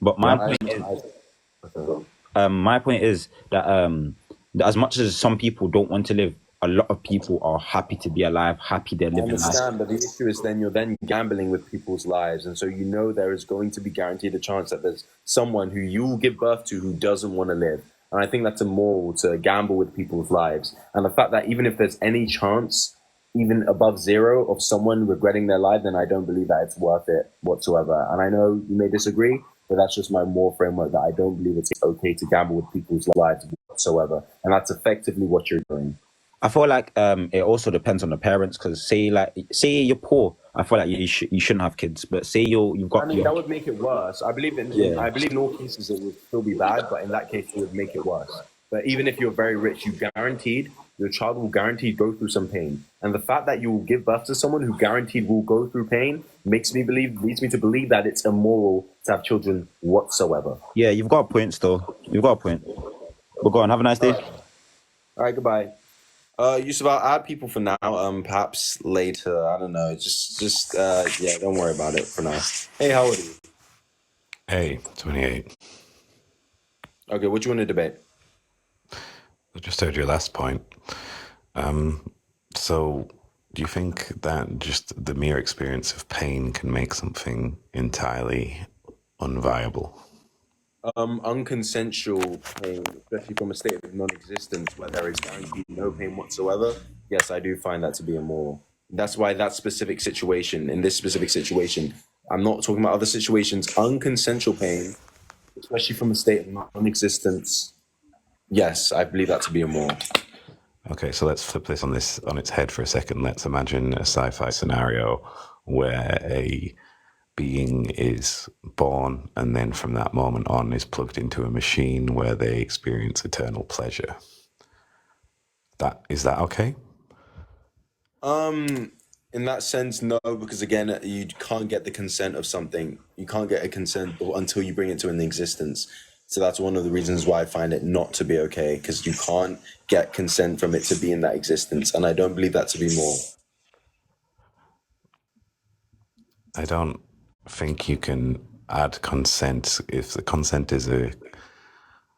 But Yeah, my point is that as much as some people don't want to live, a lot of people are happy to be alive, happy they're I living life. understand, but the issue is then you're then gambling with people's lives, and so you know there is going to be guaranteed a chance that there's someone who you will give birth to who doesn't want to live. And I think that's immoral to gamble with people's lives. And the fact that even if there's any chance, even above zero, of someone regretting their life, then I don't believe that it's worth it whatsoever. And I know you may disagree, but that's just my moral framework that I don't believe it's okay to gamble with people's lives whatsoever. And that's effectively what you're doing. I feel like it also depends on the parents because say you're poor, I feel like you shouldn't have kids. But say you've I got mean, that would make it worse. I believe yeah. I believe in all cases it would still be bad, but in that case it would make it worse. But even if you're very rich, your child will guaranteed go through some pain. And the fact that you will give birth to someone who guaranteed will go through pain leads me to believe that it's immoral to have children whatsoever. Yeah, you've got a point still. You've got a point. But go on, have a nice All day. right. All right, goodbye. Yusuf, I'll add people for now. Perhaps later. I don't know. Yeah, don't worry about it for now. Hey, how old are you? Hey, 28. Okay, what do you want to debate? I just heard your last point. So, do you think that just the mere experience of pain can make something entirely unviable? Unconsensual pain, especially from a state of non-existence where there is guaranteed no pain whatsoever. Yes, I do find that to be immoral. That's why in this specific situation, I'm not talking about other situations. Unconsensual pain, especially from a state of non-existence. Yes, I believe that to be immoral. Okay, so let's flip this on its head for a second. Let's imagine a sci-fi scenario where a being is born and then from that moment on is plugged into a machine where they experience eternal pleasure. Is that okay? In that sense, no, because again, you can't get the consent of something. You can't get a consent until you bring it to an existence. So that's one of the reasons why I find it not to be okay, because you can't get consent from it to be in that existence, and I don't believe that to be moral. I don't think you can add consent if the consent is a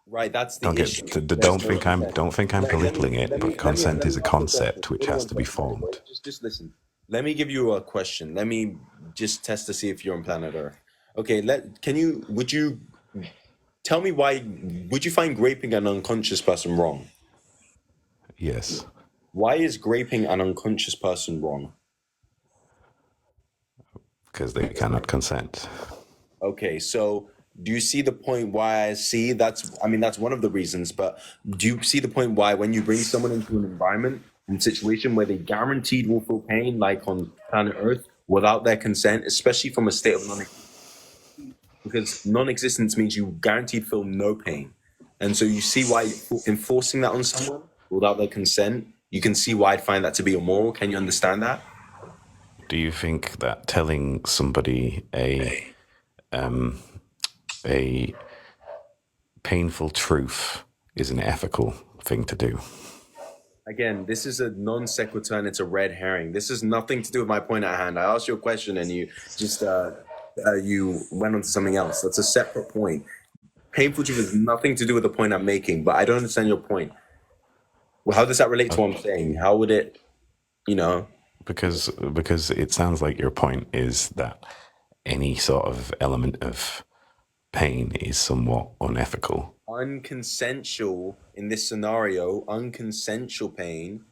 Right, that's the issue. There's don't no think I'm consent. don't think I'm belittling it, but consent is a Ask you a question. concept which Hold on has one to be second. formed. Just listen. Let me give you a question. Let me just test to see if you're on planet Earth. Okay, would you tell me why would you find raping an unconscious person wrong? Yes, Why is raping an unconscious person wrong? because they cannot consent. Okay, so do you see the point why that's one of the reasons, but do you see the point why when you bring someone into an environment and situation where they guaranteed will feel pain, like on planet Earth, without their consent, especially from a state of because non-existence means you guaranteed feel no pain. And so you see why enforcing that on someone without their consent, you can see why I'd find that to be immoral. Can you understand that? Do you think that telling somebody a painful truth is an ethical thing to do? Again, this is a non sequitur and it's a red herring. This has nothing to do with my point at hand. I asked you a question and you just you went on to something else. That's a separate point. Painful truth has nothing to do with the point I'm making, but I don't understand your point. Well, how does that relate to what I'm saying? How would it, you know? Because it sounds like your point is that any sort of element of pain is somewhat unethical. Unconsensual in this scenario, unconsensual pain,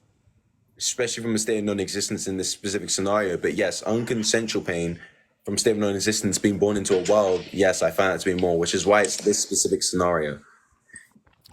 especially from a state of non-existence in this specific scenario. But yes, unconsensual pain from a state of non-existence being born into a world. Yes, I find that to be more, which is why it's this specific scenario.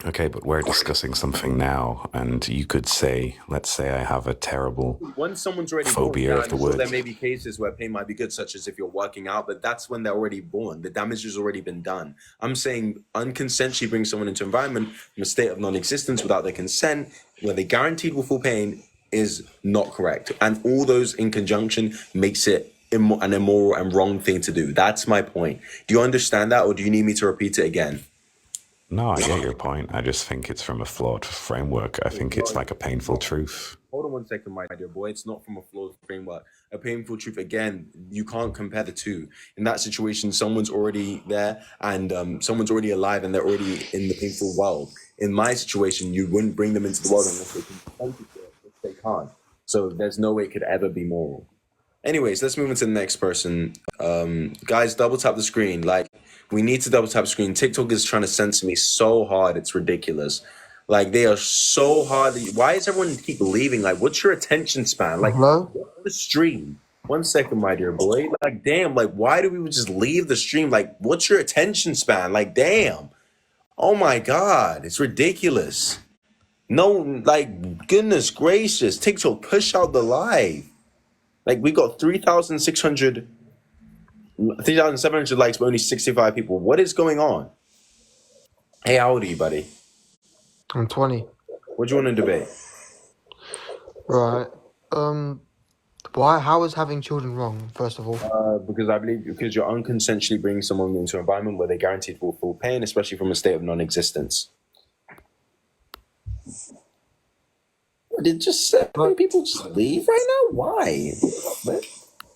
Okay, but we're discussing something now, and you could say, let's say I have a terrible Once someone's already born, phobia yeah, of the I'm sure there word. may be cases where pain might be good, such as if you're working out, but that's when they're already born. The damage has already been done. I'm saying unconsensually bring someone into an environment from a state of non-existence without their consent, where they guaranteed will feel pain, is not correct. And all those in conjunction makes it an immoral and wrong thing to do. That's my point. Do you understand that, or do you need me to repeat it again? No, I get your point. I just think it's from a flawed framework. I think it's like a painful truth. Hold on one second, my dear boy. It's not from a flawed framework. a painful truth. Again, you can't compare the two. In that situation, someone's already there and someone's already alive and they're already in the painful world. In my situation, you wouldn't bring them into the world unless they can consent to it, which they can't. So there's no way it could ever be moral. Anyways, let's move on to the next person. Guys, double tap the screen. Like, we need to double tap the screen. TikTok is trying to censor me so hard, it's ridiculous. Like, they are so hard. Why is everyone keep leaving? Like, what's your attention span? Like, Hello? the stream. 1 second, my dear boy. Like, damn. Like, why do we just leave the stream? Like, what's your attention span? Like, damn. Oh my God, it's ridiculous. No, like, goodness gracious, TikTok, push out the live. Like, we got 3,700 likes, but only 65 people. What is going on? Hey, how old are you, buddy? I'm 20. What do you want to debate? Right. Why? How is having children wrong, first of all? Because I believe you're unconsensually bringing someone into an environment where they're guaranteed for full pain, especially from a state of non-existence. Did just people just leave right now? Why?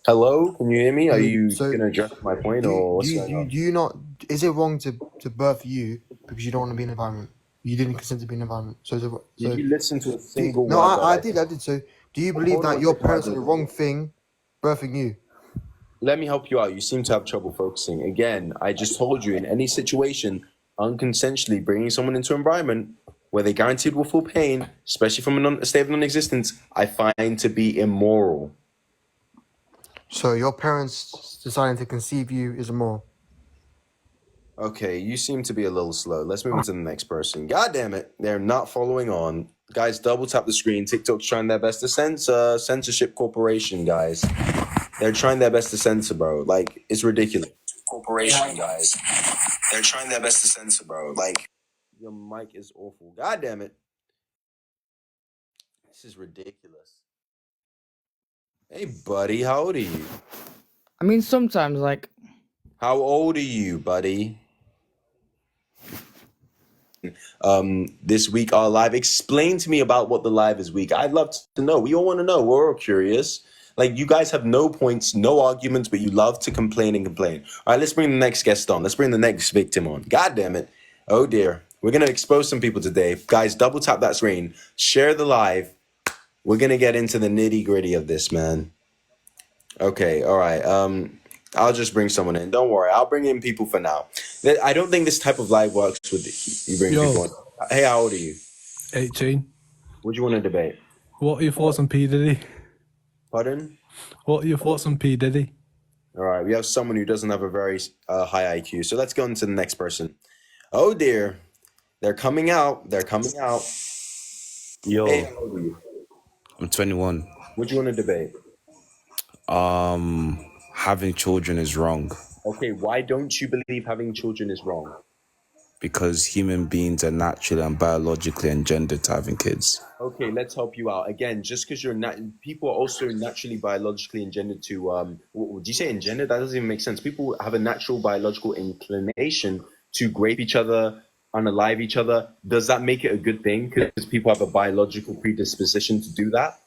Hello, can you hear me? Are you going to address my point, or what's going on? Do you not? Is it wrong to birth you because you don't want to be in an environment? You didn't consent to be in an environment. Did you listen to a single word? No, I did. So, do you believe that your parents did the wrong thing, birthing you? Let me help you out. You seem to have trouble focusing. Again, I just told you, in any situation, unconsensually bringing someone into an environment where they guaranteed will feel pain, especially from a state of non-existence, I find to be immoral. So your parents deciding to conceive you is immoral. Okay, you seem to be a little slow. Let's move on to the next person. God damn it, they're not following on. Guys, double tap the screen. TikTok's trying their best to censor. Censorship corporation, guys. They're trying their best to censor, bro. Like, it's ridiculous. Corporation, guys. They're trying their best to censor, bro. Like, your mic is awful. God damn it. This is ridiculous. Hey, buddy, how old are you? I mean, sometimes, like... How old are you, buddy? This week, our live. Explain to me about what the live is week. I'd love to know. We all want to know. We're all curious. Like, you guys have no points, no arguments, but you love to complain and complain. All right, let's bring the next guest on. Let's bring the next victim on. God damn it. Oh, dear. We're going to expose some people today. Guys, double tap that screen. Share the live. We're going to get into the nitty gritty of this, man. Okay, all right. I'll just bring someone in. Don't worry. I'll bring in people for now. I don't think this type of live works with you bring people in. Hey, how old are you? 18. What do you want to debate? What are your thoughts on P. Diddy? Pardon? What are your thoughts on P. Diddy? All right, we have someone who doesn't have a very high IQ. So let's go into the next person. Oh, dear. They're coming out. They're coming out. Yo, Hey, how old are you? I'm 21. What do you want to debate? Having children is wrong Okay, why don't you believe having children is wrong? because human beings are naturally and biologically engendered to having kids. Okay, let's help you out. Again, just because people are also naturally biologically engendered to do you say engendered? That doesn't even make sense. People have a natural biological inclination to grape each other, unalive each other. Does that make it a good thing because people have a biological predisposition to do that?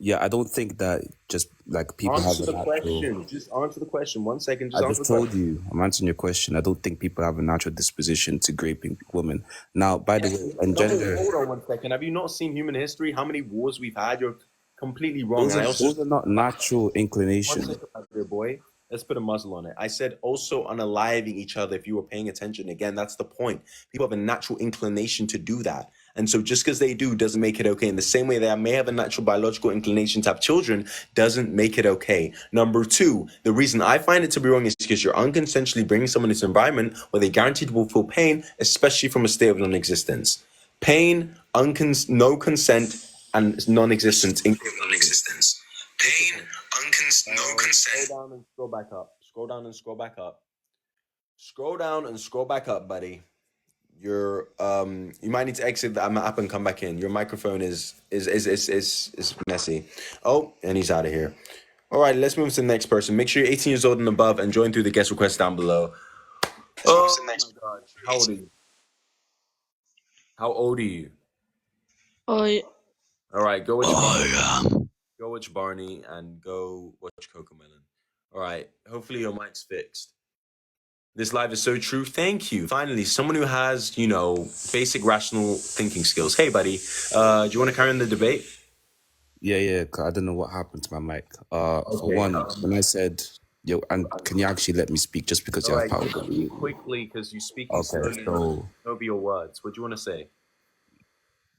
Yeah, I don't think that just like people Answer have the a natural... question. Just answer the question. 1 second. I just told you. I'm answering your question. I don't think people have a natural disposition to raping women. Now, by the way, engender... Hold on 1 second. Have you not seen human history? How many wars we've had? You're completely wrong. Those are not natural 1 inclinations. second, my dear boy. Let's put a muzzle on it. I said also unaliving each other if you were paying attention. Again, that's the point. People have a natural inclination to do that. And so just because they do doesn't make it okay. In the same way they may have a natural biological inclination to have children doesn't make it okay. Number two, the reason I find it to be wrong is because you're unconsensually bringing someone into an environment where they guaranteed will feel pain, especially from a state of non-existence. Pain, no consent, and non-existence. Non-existence. Pain, no consent. Scroll down and scroll back up. Scroll down and scroll back up. Scroll down and scroll back up, buddy. You're you might need to exit the app and come back in. Your microphone is messy. Oh, and he's out of here. All right, let's move to the next person. Make sure you're 18 years old and above and join through the guest request down below. Oh my God. How old are you? How old are you? Oh, All right, go with your Go watch Barney and go watch Cocomelon. All right. Hopefully your mic's fixed. This live is so true. Thank you. Finally, someone who has, basic rational thinking skills. Hey, buddy. Do you want to carry on the debate? Yeah, 'cause I don't know what happened to my mic. For one, when I said, yo, and can you actually let me speak just because you All have right. power? Speak quickly because you speak slowly. So, Over your words. What do you want to say?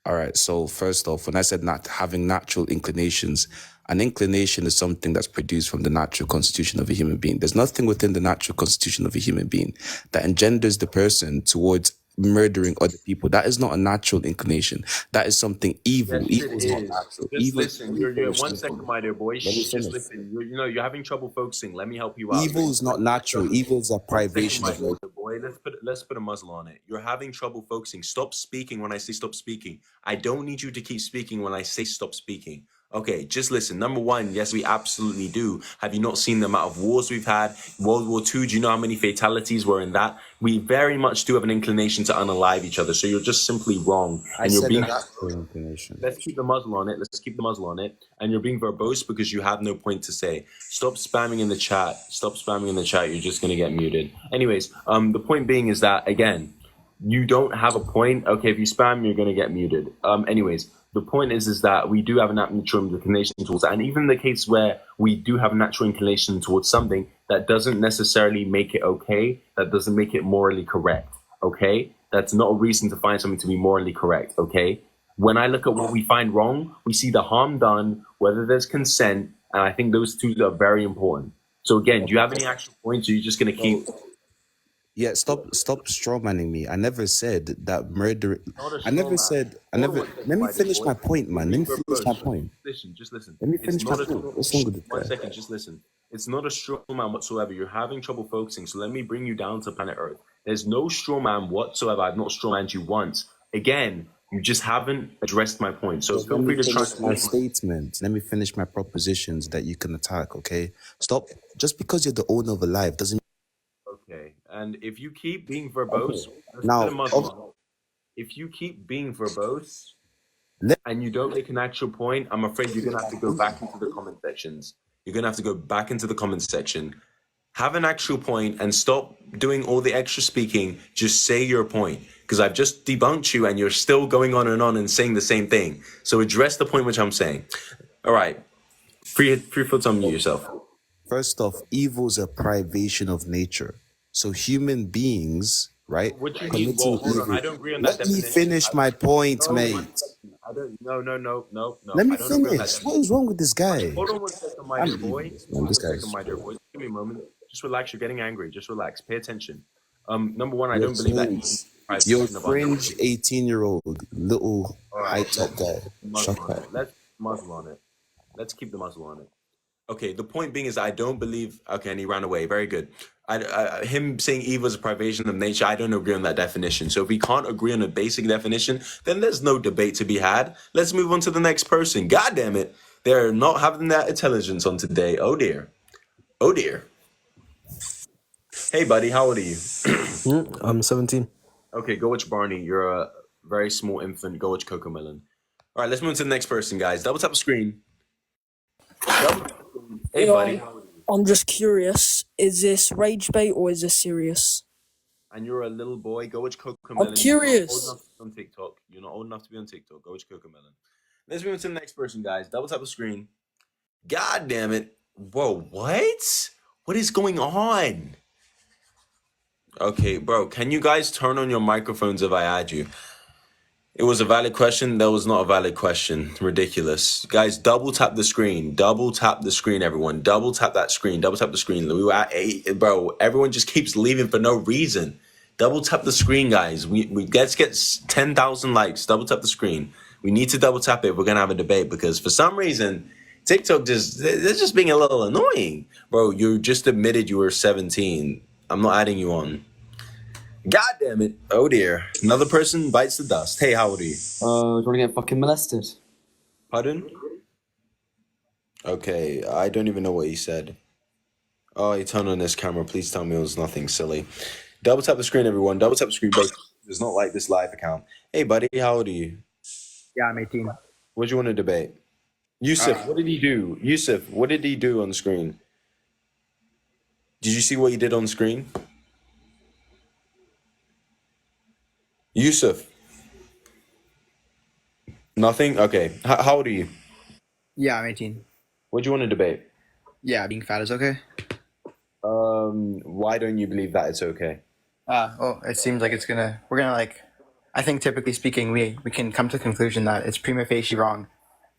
all right. So first off, when I said not having natural inclinations, an inclination is something that's produced from the natural constitution of a human being. There's nothing within the natural constitution of a human being that engenders the person towards murdering other people. That is not a natural inclination. That is something evil. Yes, Evil it is not is. natural. Just Evil. listen. You're 1 second, my dear boy. Let me Just finish. listen. You're having trouble focusing. Let me help you out. Evil is not natural. Evil is a 1 second, privation my of nature. dear boy. Let's put a muzzle on it. You're having trouble focusing. Stop speaking when I say stop speaking. I don't need you to keep speaking when I say stop speaking. Okay, just listen. Number one, yes, we absolutely do. Have you not seen the amount of wars we've had? World War II, do you know how many fatalities were in that? We very much do have an inclination to unalive each other. So you're just simply wrong. And you're being... inclination. Let's keep the muzzle on it. Let's keep the muzzle on it. And you're being verbose because you have no point to say. Stop spamming in the chat. Stop spamming in the chat. You're just going to get muted. Anyways, the point being is that, again, you don't have a point. Okay, if you spam, you're going to get muted. Anyways, the point is that we do have a natural inclination towards that. And even in the case where we do have a natural inclination towards something, that doesn't necessarily make it okay. That doesn't make it morally correct. Okay? That's not a reason to find something to be morally correct. Okay? When I look at what we find wrong, we see the harm done, whether there's consent, and I think those two are very important. So again, do you have any actual points, or are you just going to keep... Yeah, stop strawmanning me. I never said that murder. Let me finish my point, man. Let me finish my point. Just listen. Let me finish my point. What's wrong with this guy? 1 second, just listen. It's not a straw man whatsoever. You're having trouble focusing, so let me bring you down to planet Earth. There's no straw man whatsoever. I've not straw manned you once. Again, you just haven't addressed my point. So feel free to try to my statement. Let me finish my propositions that you can attack, okay? Stop. Just because you're the owner of a life doesn't... Okay, and if you keep being verbose, if you keep being verbose and you don't make an actual point, I'm afraid you're gonna have to go back into the comment sections. You're gonna have to go back into the comment section, have an actual point, and stop doing all the extra speaking. Just say your point, because I've just debunked you, and you're still going on and saying the same thing. So address the point which I'm saying. All right, free thoughts on mute yourself. First off, evil is a privation of nature. So human beings, right? What you mean? Well, hold on. I don't agree on that Let me definition. finish my point, mate. I don't. No. Let me finish. What is wrong with this guy? Hold on 1 second, my dear boy. This guy is... My dear boy. Give me a moment. Just relax. You're getting angry. Just relax. Pay attention. Number one, I don't believe that. You're fringe 18-year-old little high top guy. Shut up. Let's muzzle on it. Let's keep the muzzle on it. Okay, the point being is I don't believe... Okay, and he ran away. Very good. Him saying evil is a privation of nature, I don't agree on that definition. So if we can't agree on a basic definition, then there's no debate to be had. Let's move on to the next person. God damn it. They're not having that intelligence on today. Oh, dear. Oh, dear. Hey, buddy, how old are you? I'm 17. Okay, go watch Barney. You're a very small infant. Go watch Cocomelon. All right, let's move on to the next person, guys. Double tap the screen. Hey, buddy. I'm just curious, is this rage bait or is this serious? And you're a little boy, go watch Cocomelon. I'm curious. You're not old enough to be on TikTok. You're not old enough to be on TikTok. Go watch Cocomelon. Let's move on to the next person, guys. Double tap the screen. God damn it. Whoa, what? What is going on? Okay, bro, can you guys turn on your microphones if I add you? It was a valid question. That was not a valid question. Ridiculous. Guys, double tap the screen. Double tap the screen, everyone. Double tap that screen. Double tap the screen. We were at 8, bro. Everyone just keeps leaving for no reason. Double tap the screen, guys. Let's get 10,000 likes. Double tap the screen. We need to double tap it. We're going to have a debate because for some reason, TikTok they're just being a little annoying. Bro, you just admitted you were 17. I'm not adding you on. God damn it. Oh dear. Another person bites the dust. Hey, how old are you? Do you want to get fucking molested? Pardon? Okay, I don't even know what he said. Oh, he turned on his camera. Please tell me it was nothing silly. Double tap the screen, everyone. Double tap the screen, bro. It's not like this live account. Hey, buddy, how old are you? Yeah, I'm 18. What do you want to debate? Yusuf, what did he do? Yusuf, what did he do on screen? Did you see what he did on screen? Yusuf. Nothing? Okay. How old are you? Yeah, I'm 18. What do you want to debate? Yeah, being fat is okay. Why don't you believe that it's okay? It seems like we're gonna like, I think typically speaking, we can come to the conclusion that it's prima facie wrong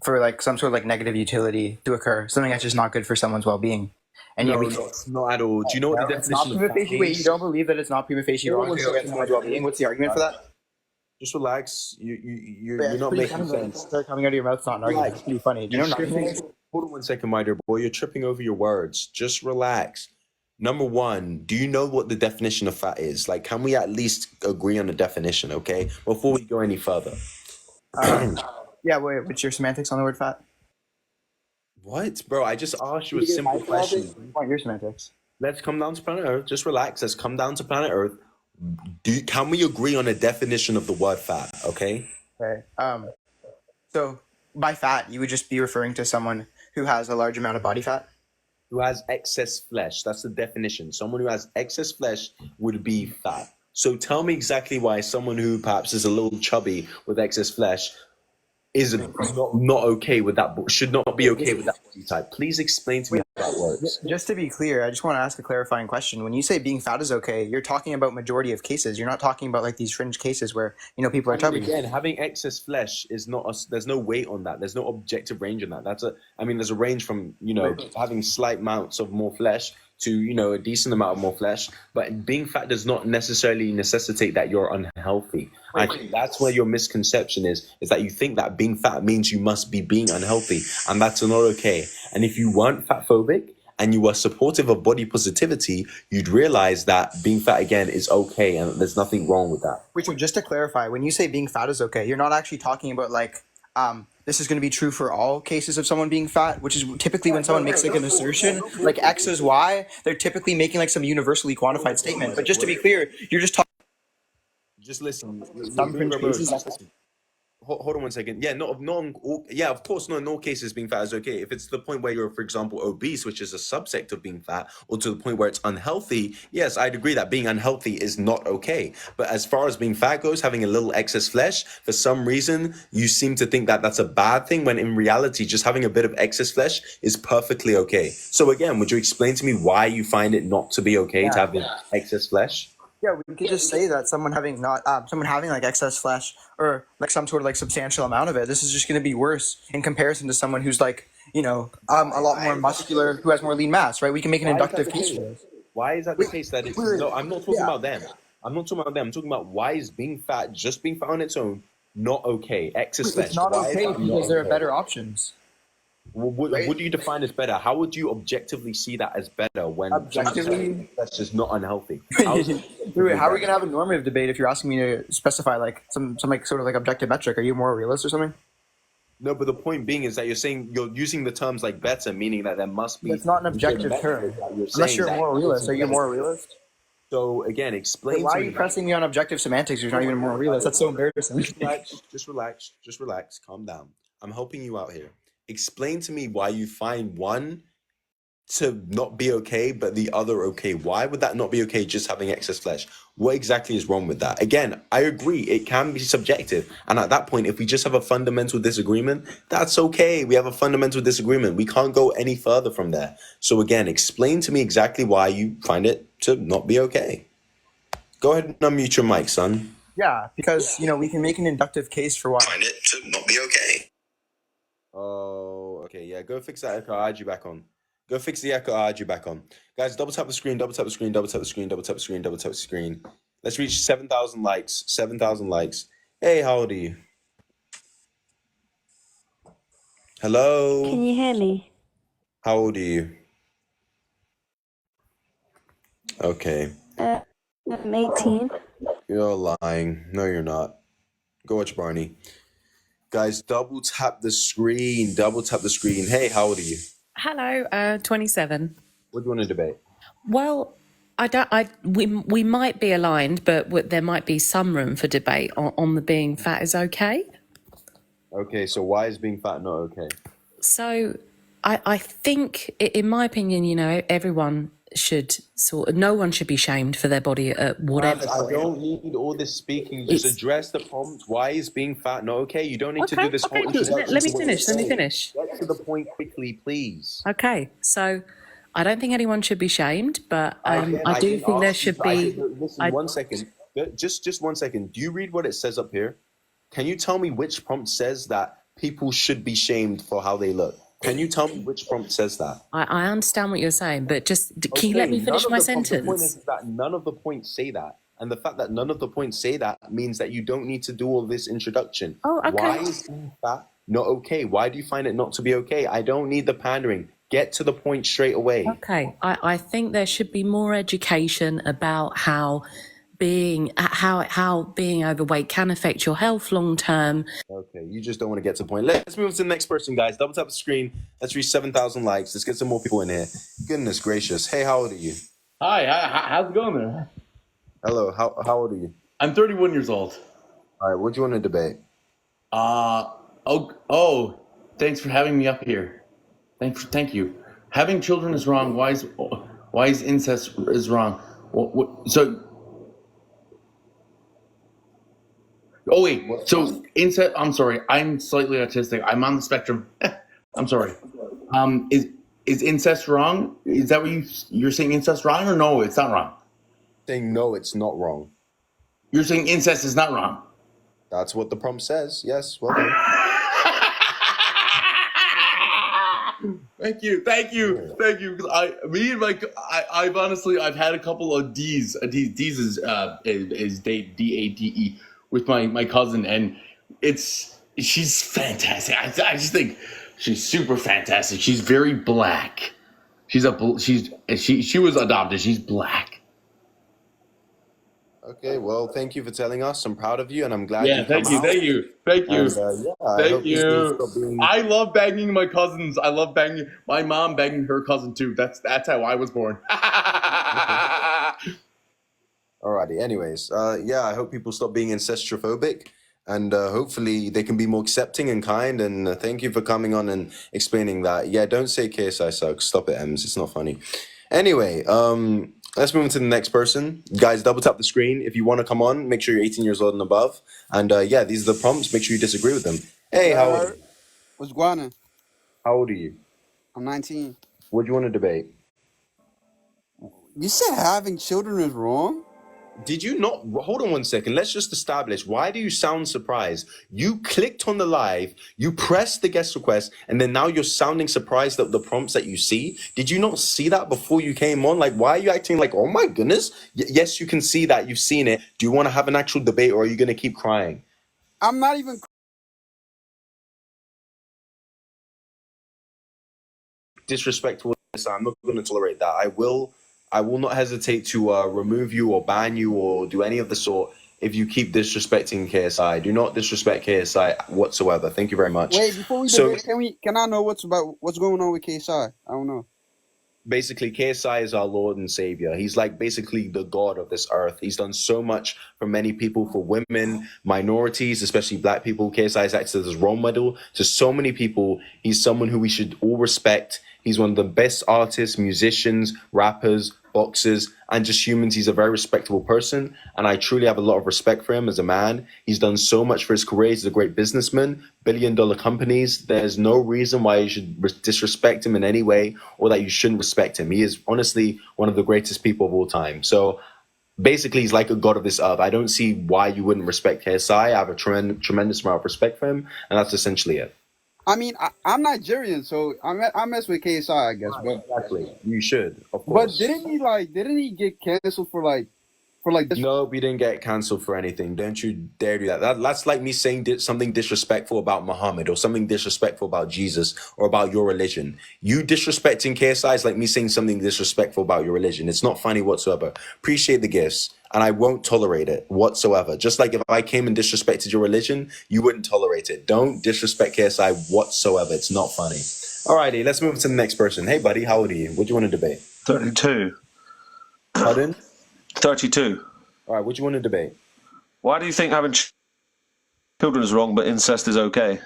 for like some sort of like negative utility to occur, something that's just not good for someone's well-being. And No, not at all. Do you know what the it's not definition of prima fat facie. Wait, you is? don't believe that it's not prima facie Hold on wrong one to go against second, someone's Michael. well-being? What's the argument for that? Just relax. You're Yeah, not making sense. Start coming out of your mouth. It's not an argument. It's pretty funny. Do you know nothing? Hold on one second, my dear boy. You're tripping over your words. Just relax. Number one, do you know what the definition of fat is? Like, can we at least agree on the definition, okay? Before we go any further. Yeah, wait, what's your semantics on the word fat? What? Bro, I just asked you a simple question. What are your semantics? Let's come down to planet Earth. Just relax. Let's come down to planet Earth. Can we agree on a definition of the word fat, okay? Okay. So by fat, you would just be referring to someone who has a large amount of body fat? Who has excess flesh. That's the definition. Someone who has excess flesh would be fat. So tell me exactly why someone who perhaps is a little chubby with excess flesh is not okay with that, should not be okay with that body type. Please explain to me how that works. Just to be clear, I just want to ask a clarifying question. When you say being fat is okay, you're talking about majority of cases. You're not talking about like these fringe cases where, you know, people are chubby. Again, having excess flesh is not there's no weight on that. There's no objective range on that. There's a range from, you know, having slight amounts of more flesh to, you know, a decent amount of more flesh. But being fat does not necessarily necessitate that you're unhealthy. I think that's where your misconception is that you think that being fat means you must be being unhealthy, and that's not okay. And if you weren't fat phobic and you were supportive of body positivity, you'd realize that being fat again is okay and there's nothing wrong with that. Richard, just to clarify, when you say being fat is okay, you're not actually talking about like this is going to be true for all cases of someone being fat, which is typically when someone makes like an assertion, like X is Y, they're typically making like some universally quantified statement. But just to be clear, you're just talking. Just listen. Some fringe cases. Hold on one second. Yeah, of course, not in all cases being fat is okay. If it's the point where you're, for example, obese, which is a subsect of being fat, or to the point where it's unhealthy, yes, I'd agree that being unhealthy is not okay. But as far as being fat goes, having a little excess flesh, for some reason, you seem to think that that's a bad thing, when in reality, just having a bit of excess flesh is perfectly okay. So again, would you explain to me why you find it not to be okay to have excess flesh? Yeah, we could just say that someone having like excess flesh or like some sort of like substantial amount of it, this is just going to be worse in comparison to someone who's like, you know, a lot more muscular, who has more lean mass, right? We can make an inductive case for this. Why is that the case? That it's no, I'm not talking about them. I'm not talking about them. I'm talking about why is being fat, just being fat on its own, not okay? Excess flesh. It's not okay because there are better options. What do you define as better? How would you objectively see that as better when objectively that's just not unhealthy? How are we gonna have a normative debate if you're asking me to specify like some like sort of like objective metric? Are you more realist or something? No, but the point being is that you're saying you're using the terms like better, meaning that there must be. It's not an objective term. Unless you're a moral realist. Are you a moral realist? So again, explain. Why are you pressing me on objective semantics? You're not even a moral realist. That's so embarrassing. Just relax. Calm down. I'm helping you out here. Explain to me why you find one to not be okay, but the other okay. Why would that not be okay, just having excess flesh? What exactly is wrong with that? Again, I agree, it can be subjective. And at that point, if we just have a fundamental disagreement, that's okay. We have a fundamental disagreement. We can't go any further from there. So again, explain to me exactly why you find it to not be okay. Go ahead and unmute your mic, son. Yeah, because, you know, we can make an inductive case for why. Find it to not be okay. Oh, okay, yeah. Go fix that echo. I'll add you back on. Go fix the echo. I'll add you back on. Guys, double tap the screen, double tap the screen, double tap the screen, double tap the screen, double tap the screen. Let's reach 7,000 likes. 7,000 likes. Hey, how old are you? Hello? Can you hear me? How old are you? Okay. I'm 18. You're lying. No, you're not. Go watch Barney. Guys, double tap the screen. Double tap the screen. Hey, how old are you? Hello, 27. What do you want to debate? Well, we might be aligned, but there might be some room for debate on the being fat is okay. Okay, so why is being fat not okay? So I think, in my opinion, you know, everyone should no one should be shamed for their body at whatever I point. don't need all this speaking. Just address the prompt. Why is being fat not okay? You don't need to do this whole introduction. Let me finish. Get to the point quickly, please. Okay, so I don't think anyone should be shamed, but I do think there should be. Listen, 1 second. Just 1 second. Do you read what it says up here? Can you tell me which prompt says that people should be shamed for how they look? Can you tell me which prompt says that? I understand what you're saying, but just can you let me finish my sentence? The point is that none of the points say that. And the fact that none of the points say that means that you don't need to do all this introduction. Oh, okay. Why is being fat not okay? Why do you find it not to be okay? I don't need the pandering. Get to the point straight away. Okay. I think there should be more education about how being overweight can affect your health long term. Okay, you just don't want to get to the point. Let's move on to the next person, guys. Double tap the screen. Let's reach 7,000 likes. Let's get some more people in here. Goodness gracious. Hey, how old are you? Hi, how's it going there? Hello, how old are you? I'm 31 years old. All right, what do you want to debate? Thanks for having me up here. Thank you. Having children is wrong. Why is incest is wrong? So incest. I'm sorry. I'm slightly autistic. I'm on the spectrum. I'm sorry. Is incest wrong? Is that what you're saying? Incest wrong or no? It's not wrong. Saying no, it's not wrong. You're saying incest is not wrong. That's what the prompt says. Yes. Well done. Thank you. Because I've had a couple of D's. D's is DADE with my cousin, and she's fantastic. I just think she's super fantastic. She's very black. She was adopted. She's black. Okay, well, thank you for telling us. I'm proud of you, and I'm glad. Yeah, thank you. I love banging my cousins. I love banging my mom, banging her cousin too. That's how I was born. Alrighty. Anyways, I hope people stop being incestuophobic, and hopefully they can be more accepting and kind. And thank you for coming on and explaining that. Yeah, don't say KSI sucks. Stop it, Ems. It's not funny. Anyway, let's move on to the next person. Guys, double tap the screen. If you want to come on, make sure you're 18 years old and above. And these are the prompts. Make sure you disagree with them. Hey, how old are you? What's going on? How old are you? I'm 19. What do you want to debate? You said having children is wrong? Did you not? Hold on 1 second. Let's just establish. Why do you sound surprised? You clicked on the live, you pressed the guest request, and then now you're sounding surprised at the prompts that you see. Did you not see that before you came on? Like, why are you acting like, oh my goodness? Yes, you can see that. You've seen it. Do you want to have an actual debate, or are you going to keep crying? I'm not even... Disrespectful. I'm not going to tolerate that. I will not hesitate to remove you or ban you or do any of the sort if you keep disrespecting KSI. Do not disrespect KSI whatsoever. Thank you very much. Wait, before we debate, can I know what's going on with KSI? I don't know. Basically, KSI is our Lord and Savior. He's like basically the God of this earth. He's done so much for many people, for women, minorities, especially black people. KSI is acted as a role model to so many people. He's someone who we should all respect. He's one of the best artists, musicians, rappers, boxers, and just humans. He's a very respectable person, and I truly have a lot of respect for him as a man. He's done so much for his career. He's a great businessman, billion-dollar companies. There's no reason why you should disrespect him in any way or that you shouldn't respect him. He is honestly one of the greatest people of all time. So basically, he's like a god of this earth. I don't see why you wouldn't respect KSI. I have a tremendous amount of respect for him, and that's essentially it. I mean, I'm Nigerian, so I mess with KSI, I guess. But exactly, you should, of course. But didn't he get canceled for this? No, we didn't get canceled for anything. Don't you dare do that. That's like me saying something disrespectful about Muhammad or something disrespectful about Jesus or about your religion. You disrespecting KSI is like me saying something disrespectful about your religion. It's not funny whatsoever. Appreciate the gifts, and I won't tolerate it whatsoever. Just like if I came and disrespected your religion, you wouldn't tolerate it. Don't disrespect KSI whatsoever. It's not funny. Alrighty, let's move to the next person. Hey, buddy, how old are you? What do you want to debate? 32. Pardon? 32. All right, what do you want to debate? Why do you think having children is wrong, but incest is okay?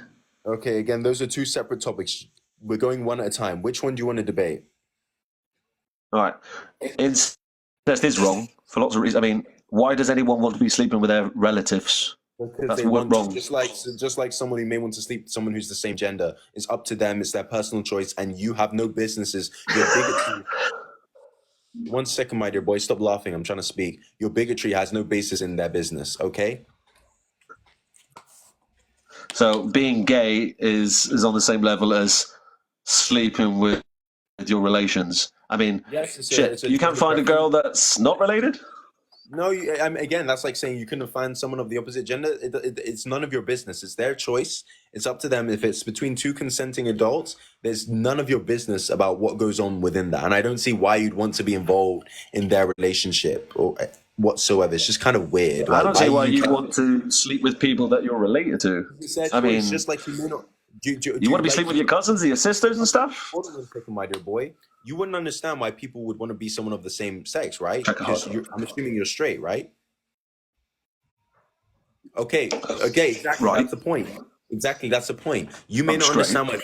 Okay, again, those are two separate topics. We're going one at a time. Which one do you want to debate? All right. Incest is wrong for lots of reasons. I mean, why does anyone want to be sleeping with their relatives? Because That's they want wrong. just like someone who may want to sleep with someone who's the same gender. It's up to them. It's their personal choice, and you have no businesses. Your bigotry. 1 second, my dear boy. Stop laughing. I'm trying to speak. Your bigotry has no basis in their business. Okay. So being gay is on the same level as sleeping with your relations. I mean, Yes, you can't find a girl that's not related? No, I mean, again, that's like saying you couldn't find someone of the opposite gender. It's none of your business. It's their choice. It's up to them. If it's between two consenting adults, there's none of your business about what goes on within that. And I don't see why you'd want to be involved in their relationship or whatsoever. It's just kind of weird. I don't see why you want to sleep with people that you're related to. I mean, it's just like you may not. You want to be sleeping with your cousins, your sisters and stuff? Hold on a second, my dear boy. You wouldn't understand why people would want to be someone of the same sex, right? Because I'm assuming you're straight, right? Okay, exactly. Right. That's the point. Exactly, that's the point. You may not understand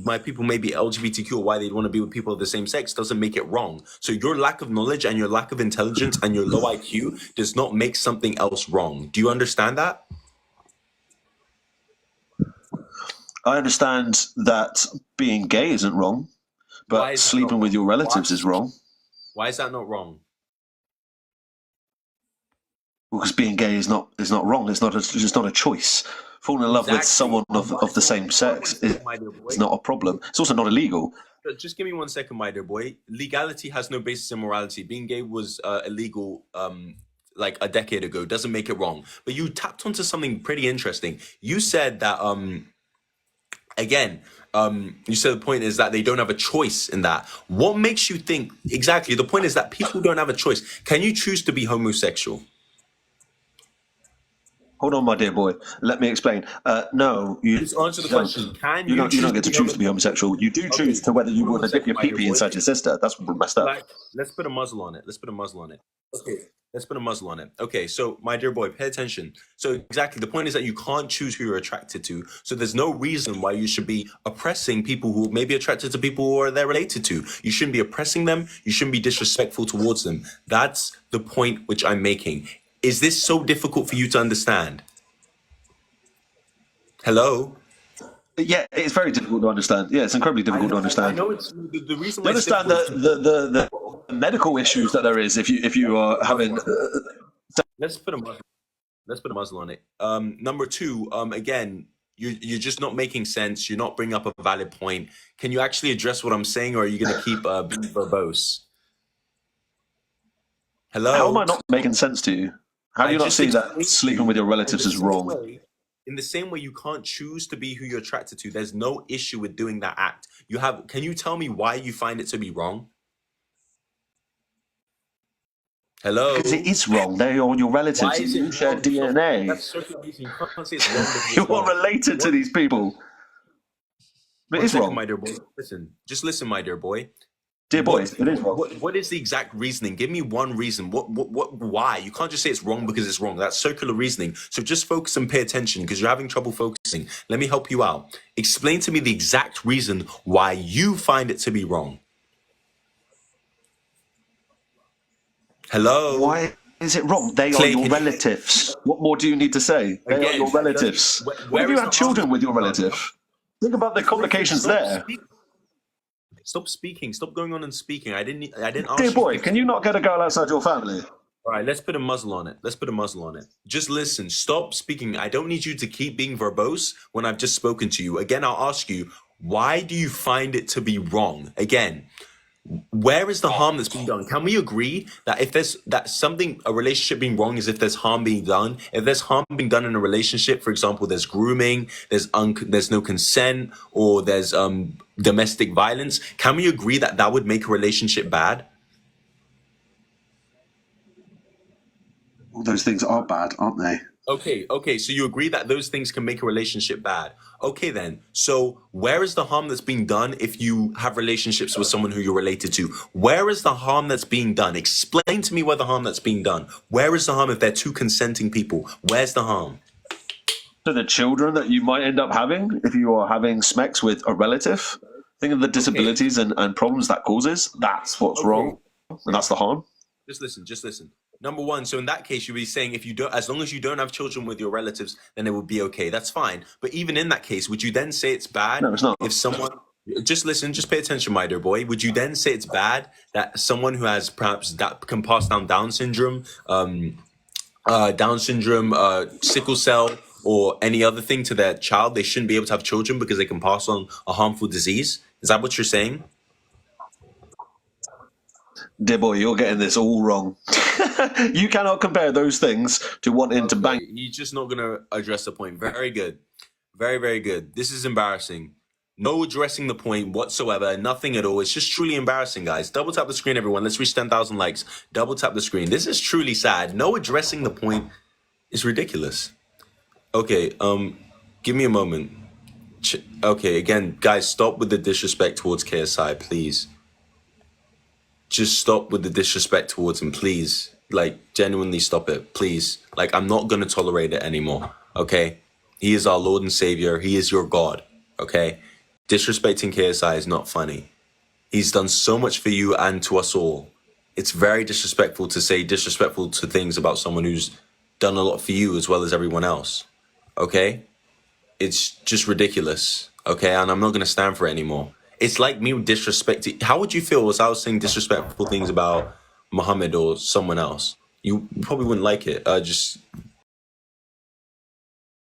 why people may be LGBTQ or why they'd want to be with people of the same sex doesn't make it wrong. So your lack of knowledge and your lack of intelligence and your low IQ does not make something else wrong. Do you understand that? I understand that being gay isn't wrong, but sleeping with your relatives is wrong. Why is that not wrong? Because being gay is not wrong. It's just not a choice. Falling in love with someone of the same sex is not a problem. It's also not illegal. Just give me 1 second, my dear boy. Legality has no basis in morality. Being gay was illegal like a decade ago. Doesn't make it wrong. But you tapped onto something pretty interesting. You said that you said the point is that they don't have a choice in that. What makes you think exactly? The point is that people don't have a choice. Can you choose to be homosexual? Hold on, my dear boy. Let me explain. No, you just answer the question. Can you don't get to choose to be homosexual. You do choose to whether you want to dip your pee-pee inside your sister. That's messed up. Let's put a muzzle on it. Okay. Let's put a muzzle on it. Okay, so my dear boy, pay attention. So exactly, the point is that you can't choose who you're attracted to. So there's no reason why you should be oppressing people who may be attracted to people who are they're related to. You shouldn't be oppressing them. You shouldn't be disrespectful towards them. That's the point which I'm making. Is this so difficult for you to understand? Hello? Yeah, it's very difficult to understand. Yeah, it's incredibly difficult to understand. I know it's the reason You why understand the medical issues that there is if you are having. Let's put a muzzle on it. Number two, again, you're just not making sense. You're not bringing up a valid point. Can you actually address what I'm saying, or are you going to keep being verbose? Hello? How am I not making sense to you? How do you not see that sleeping with your relatives is wrong? In the same way, you can't choose to be who you're attracted to. There's no issue with doing that act. Can you tell me why you find it to be wrong? Hello? Because it is wrong. They are your relatives. You share DNA. That's social reason. You can't say it's wrong. You are related to these people. But it's wrong. My dear boy. Just listen, my dear boy. Dear boy, it is wrong. What is the exact reasoning? Give me one reason. Why? You can't just say it's wrong because it's wrong. That's circular reasoning. So just focus and pay attention because you're having trouble focusing. Let me help you out. Explain to me the exact reason why you find it to be wrong. Hello? Why is it wrong? They are your relatives. What more do you need to say? They are your relatives. What if you had children with your relative? Think about the complications there. Stop speaking. Stop going on and speaking. I didn't ask Dear you. boy, can you not get a girl outside your family? All right, let's put a muzzle on it. Just listen. Stop speaking. I don't need you to keep being verbose when I've just spoken to you. Again, I'll ask you, why do you find it to be wrong? Again, where is the harm that's being done? Can we agree that if there's a relationship being wrong is if there's harm being done? If there's harm being done in a relationship, for example, there's grooming, there's no consent, or there's domestic violence. Can we agree that that would make a relationship bad? All those things are bad, aren't they? Okay, so you agree that those things can make a relationship bad. Okay then, so where is the harm that's being done if you have relationships with someone who you're related to? Where is the harm that's being done? Explain to me where the harm that's being done. Where is the harm if they're two consenting people? Where's the harm? To the children that you might end up having if you are having sex with a relative. Think of the disabilities and problems that causes. That's what's wrong, and that's the harm. Just listen. Number one, so in that case, you'd be saying if you don't, as long as you don't have children with your relatives, then it would be okay. That's fine. But even in that case, would you then say it's bad? No, it's not. If someone, just listen, just pay attention, my dear boy. Would you then say it's bad that someone who has perhaps that can pass down Down syndrome, sickle cell, or any other thing to their child, they shouldn't be able to have children because they can pass on a harmful disease? Is that what you're saying? Dear boy, you're getting this all wrong. You cannot compare those things to wanting to bang. He's just not going to address the point. Very good. Very, very good. This is embarrassing. No addressing the point whatsoever. Nothing at all. It's just truly embarrassing, guys. Double tap the screen, everyone. Let's reach 10,000 likes. Double tap the screen. This is truly sad. No addressing the point is ridiculous. Okay, give me a moment. Okay, again, guys, stop with the disrespect towards KSI, please. Just stop with the disrespect towards him, please. Like, genuinely stop it, please. Like, I'm not going to tolerate it anymore, okay? He is our Lord and Savior. He is your God, okay? Disrespecting KSI is not funny. He's done so much for you and to us all. It's very disrespectful to say disrespectful to things about someone who's done a lot for you as well as everyone else, okay? It's just ridiculous, okay? And I'm not going to stand for it anymore. It's like me disrespecting. How would you feel if I was saying disrespectful things about Muhammad or someone else? You probably wouldn't like it. Just